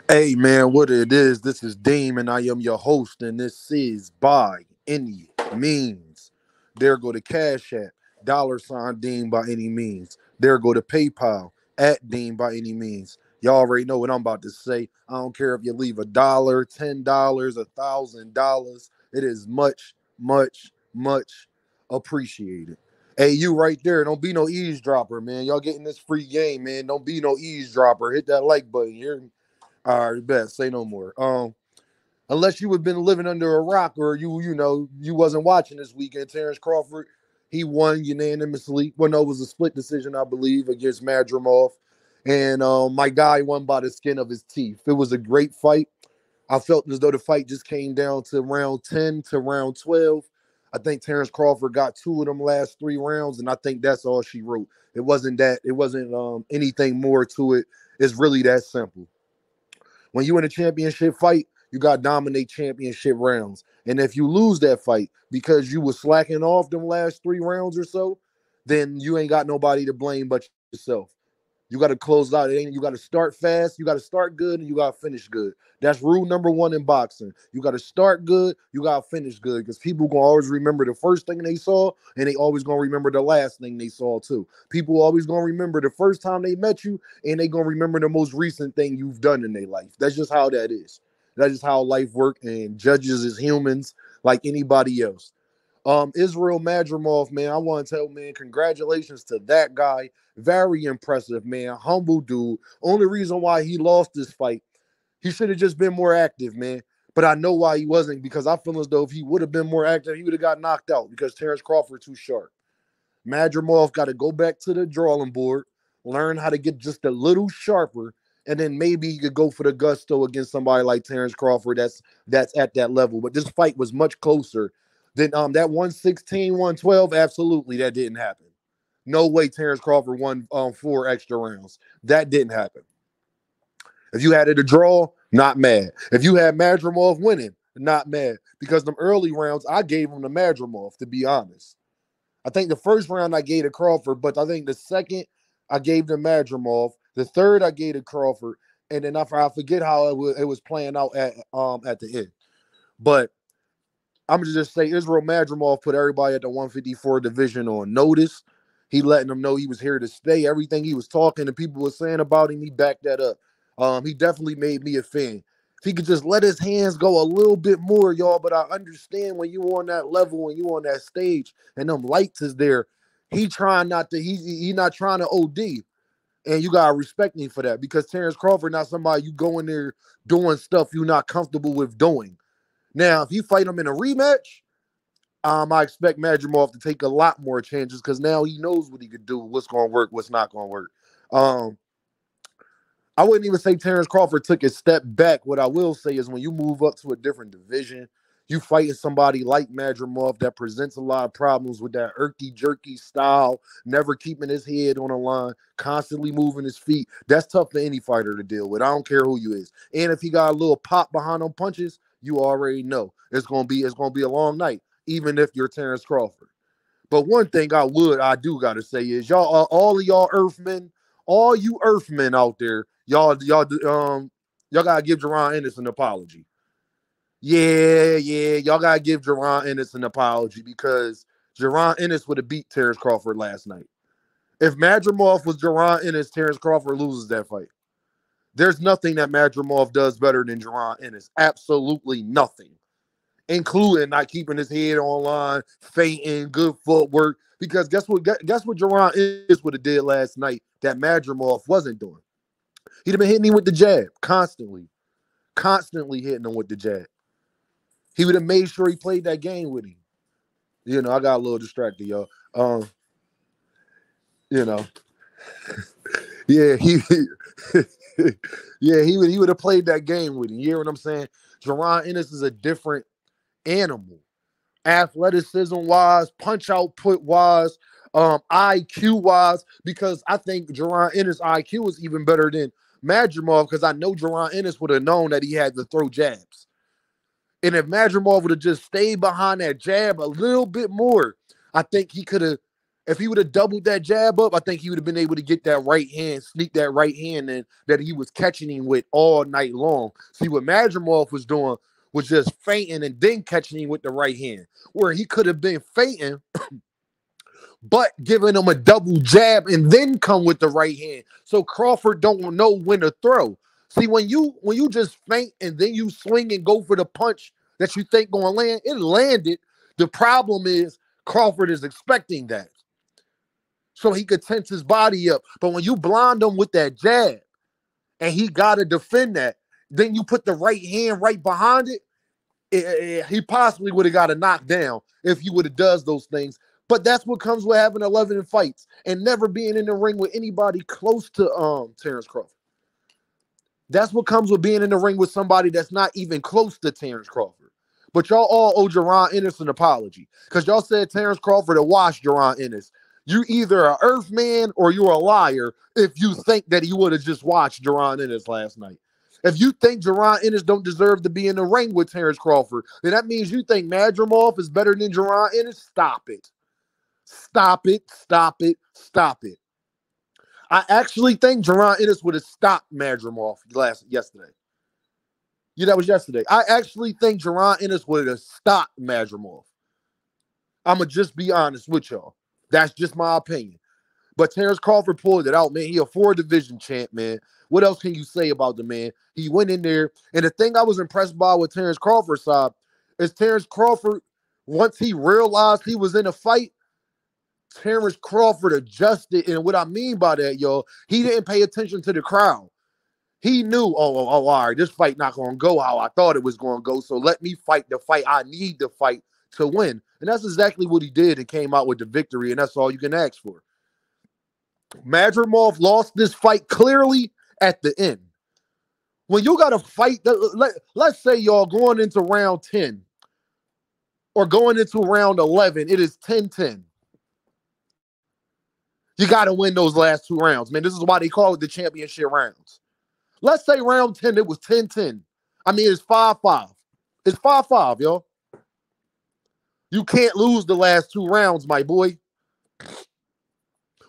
Hey man, what it is? This is Deem, and I am your host, and this is by any means. There go to Cash App, $ Deem by any means. There go to PayPal at Deem by any means. Y'all already know what I'm about to say. I don't care if you leave $1, $10, $1,000. It is much, much, much appreciated. Hey, you right there. Don't be no eavesdropper, man. Y'all getting this free game, man. Don't be no eavesdropper. Hit that like button. All right, bet. Say no more. Unless you have been living under a rock or you wasn't watching this weekend. Terence Crawford, he won unanimously. Well, no, it was a split decision, I believe, against Madrimov, and my guy won by the skin of his teeth. It was a great fight. I felt as though the fight just came down to round 10 to round 12. I think Terence Crawford got two of them last three rounds, and I think that's all she wrote. It wasn't that. It wasn't anything more to it. It's really that simple. When you in a championship fight, you got to dominate championship rounds. And if you lose that fight because you was slacking off them last three rounds or so, then you ain't got nobody to blame but yourself. You got to close out. You got to start fast. You got to start good, and you got to finish good. That's rule number one in boxing. You got to start good. You got to finish good because people gonna always remember the first thing they saw, and they always gonna remember the last thing they saw too. People always gonna remember the first time they met you, and they gonna remember the most recent thing you've done in their life. That's just how that is. That's just how life works. And judges is humans like anybody else. Israil Madrimov, man, I want to tell, man, congratulations to that guy. Very impressive, man. Humble dude. Only reason why he lost this fight, he should have just been more active, man. But I know why he wasn't, because I feel as though if he would have been more active, he would have got knocked out because Terence Crawford too sharp. Madrimov got to go back to the drawing board, learn how to get just a little sharper, and then maybe he could go for the gusto against somebody like Terence Crawford that's at that level. But this fight was much closer than that 116, 112. Absolutely, that didn't happen. No way Terence Crawford won four extra rounds. That didn't happen. If you had it a draw, not mad. If you had Madrimov winning, not mad. Because them early rounds, I gave him to Madrimov, to be honest. I think the first round I gave to Crawford, but I think the second I gave to Madrimov. The third I gave to Crawford, and then I forget how it was playing out at the end. But I'm gonna just say Israil Madrimov put everybody at the 154 division on notice. He letting them know he was here to stay. Everything he was talking and people were saying about him, he backed that up. He definitely made me a fan. If he could just let his hands go a little bit more, y'all. But I understand when you on that level and you on that stage and them lights is there, he trying not to. He not trying to OD. And you gotta respect me for that because Terence Crawford not somebody you go in there doing stuff you're not comfortable with doing. Now, if you fight him in a rematch, I expect Madrimov to take a lot more chances because now he knows what he could do, what's gonna work, what's not gonna work. Um, I wouldn't even say Terence Crawford took a step back. What I will say is when you move up to a different division, you fighting somebody like Madrimov that presents a lot of problems with that irky jerky style, never keeping his head on the line, constantly moving his feet. That's tough for any fighter to deal with. I don't care who you is. And if he got a little pop behind them punches, you already know it's gonna be a long night, even if you're Terence Crawford. But one thing I do gotta say is y'all, all of y'all Earthmen, all you Earthmen out there, y'all gotta give Jaron Ennis an apology. Yeah, y'all gotta give Jaron Ennis an apology because Jaron Ennis would have beat Terence Crawford last night. If Madrimov was Jaron Ennis, Terence Crawford loses that fight. There's nothing that Madrimov does better than Jaron Ennis. Absolutely nothing, including not keeping his head on line, feinting, good footwork. Because guess what Jaron Ennis would have did last night that Madrimov wasn't doing. He'd have been hitting him with the jab constantly hitting him with the jab. He would have made sure he played that game with him. I got a little distracted, y'all. You know, yeah, yeah, he would have played that game with him. You hear what I'm saying? Jaron Ennis is a different animal, athleticism wise, punch output wise, IQ wise. Because I think Jaron Ennis' IQ is even better than Madrimov. Because I know Jaron Ennis would have known that he had to throw jabs. And if Madrimov would have just stayed behind that jab a little bit more, I think he could have If he would have doubled that jab up, I think he would have been able to get that right hand, sneak that right hand in that he was catching him with all night long. See, what Madrimov was doing was just feinting and then catching him with the right hand, where he could have been feinting, but giving him a double jab and then come with the right hand. So Crawford don't know when to throw. See, when you just feint and then you swing and go for the punch that you think gonna land, it landed. The problem is Crawford is expecting that, so he could tense his body up. But when you blind him with that jab and he got to defend that, then you put the right hand right behind it, he possibly would have got a knockdown if he would have does those things. But that's what comes with having 11 fights and never being in the ring with anybody close to Terence Crawford. That's what comes with being in the ring with somebody that's not even close to Terence Crawford. But y'all all owe Jaron Ennis an apology, because y'all said Terence Crawford to watch Jaron Ennis. You either an earthman or you're a liar if you think that he would have just watched Jaron Ennis last night. If you think Jaron Ennis don't deserve to be in the ring with Terence Crawford, then that means you think Madrimov is better than Jaron Ennis. Stop it. Stop it. Stop it. Stop it. I actually think Jaron Ennis would have stopped Madrimov yesterday. Yeah, that was yesterday. I actually think Jaron Ennis would have stopped Madrimov. I'm going to just be honest with y'all. That's just my opinion. But Terence Crawford pulled it out, man. He a 4-division champ, man. What else can you say about the man? He went in there. And the thing I was impressed by with Terence Crawford's side is Terence Crawford, once he realized he was in a fight, Terence Crawford adjusted. And what I mean by that, y'all, he didn't pay attention to the crowd. He knew, all right, this fight not going to go how I thought it was going to go, so let me fight the fight I need to fight to win. And that's exactly what he did and came out with the victory, and that's all you can ask for. Madrimov lost this fight clearly at the end. When you got to fight, let's say y'all going into round 10 or going into round 11, it is 10-10. You got to win those last 2 rounds, man. This is why they call it the championship rounds. Let's say round 10, it was 10-10. I mean, it's 5-5. It's 5-5, y'all. You can't lose the last 2 rounds, my boy.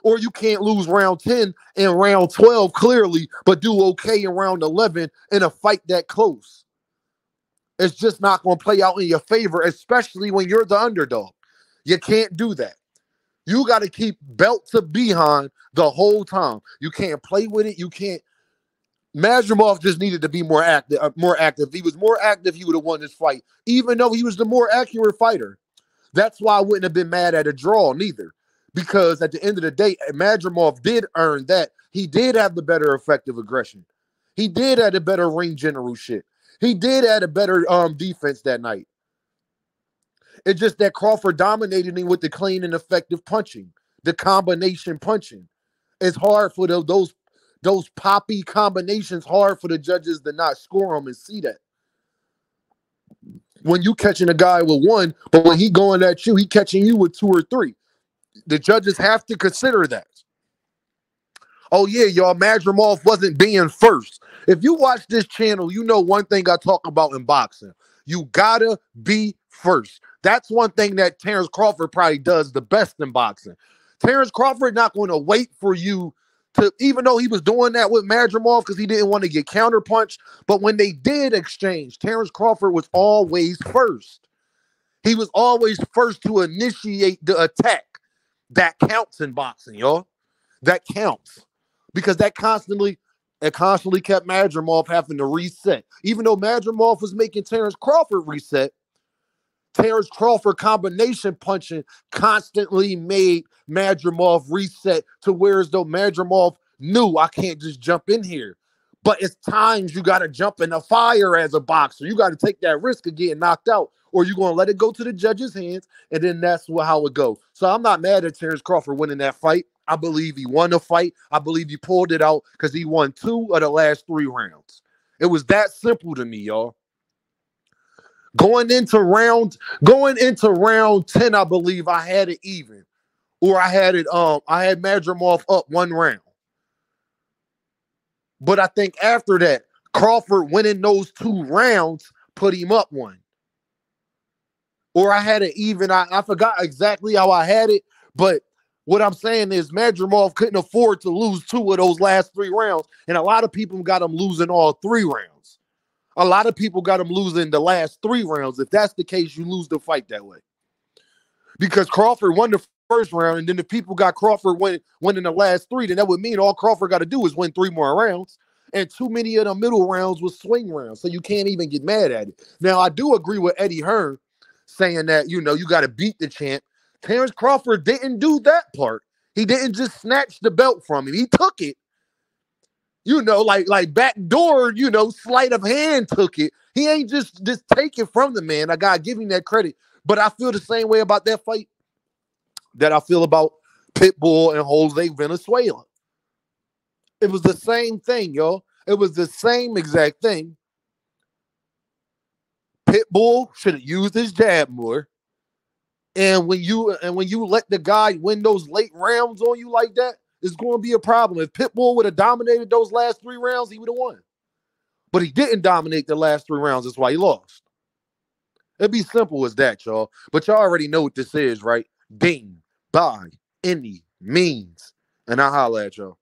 Or you can't lose round 10 and round 12 clearly, but do okay in round 11 in a fight that close. It's just not going to play out in your favor, especially when you're the underdog. You can't do that. You got to keep belt to behind the whole time. You can't play with it. You can't. Madrimov just needed to be more active. If he was more active, he would have won this fight, even though he was the more accurate fighter. That's why I wouldn't have been mad at a draw neither, because at the end of the day, Madrimov did earn that. He did have the better effective aggression. He did have the better ring general shit. He did have a better defense that night. It's just that Crawford dominated him with the clean and effective punching, the combination punching. It's hard for those poppy combinations, hard for the judges to not score them and see that. When you catching a guy with 1, but when he going at you, he catching you with 2 or 3. The judges have to consider that. Oh, yeah, y'all, Madrimov wasn't being first. If you watch this channel, you know one thing I talk about in boxing. You gotta be first. That's one thing that Terence Crawford probably does the best in boxing. Terence Crawford not going to wait for you to, even though he was doing that with Madrimov because he didn't want to get counterpunched. But when they did exchange, Terence Crawford was always first. He was always first to initiate the attack. That counts in boxing, y'all. That counts. Because it constantly kept Madrimov having to reset. Even though Madrimov was making Terence Crawford reset, Terence Crawford combination punching constantly made Madrimov reset to where as though Madrimov knew I can't just jump in here. But it's times you got to jump in the fire as a boxer. You got to take that risk of getting knocked out, or you're going to let it go to the judge's hands, and then that's how it goes. So I'm not mad at Terence Crawford winning that fight. I believe he won the fight. I believe he pulled it out because he won 2 of the last 3 rounds. It was that simple to me, y'all. Going into round 10, I believe I had it even. Or I had Madrimov up 1 round. But I think after that, Crawford winning those 2 rounds put him up 1. Or I had it even. I forgot exactly how I had it, but What I'm saying is Madrimov couldn't afford to lose 2 of those last 3 rounds, and a lot of people got him losing all 3 rounds. A lot of people got him losing the last 3 rounds. If that's the case, you lose the fight that way. Because Crawford won the first round, and then if people got Crawford winning the last 3, then that would mean all Crawford got to do is win 3 more rounds. And too many of the middle rounds was swing rounds, so you can't even get mad at it. Now, I do agree with Eddiehearn saying that, you got to beat the champ. Terence Crawford didn't do that part. He didn't just snatch the belt from him. He took it. Like backdoor, sleight of hand took it. He ain't just take it from the man. I gotta give him that credit. But I feel the same way about that fight that I feel about Pitbull and Jose Venezuela. It was the same thing, y'all. It was the same exact thing. Pitbull should have used his jab more. And when you let the guy win those late rounds on you like that, it's going to be a problem. If Pitbull would have dominated those last 3 rounds, he would have won. But he didn't dominate the last 3 rounds. That's why he lost. It'd be simple as that, y'all. But y'all already know what this is, right? Ding, by, any means. And I holla at y'all.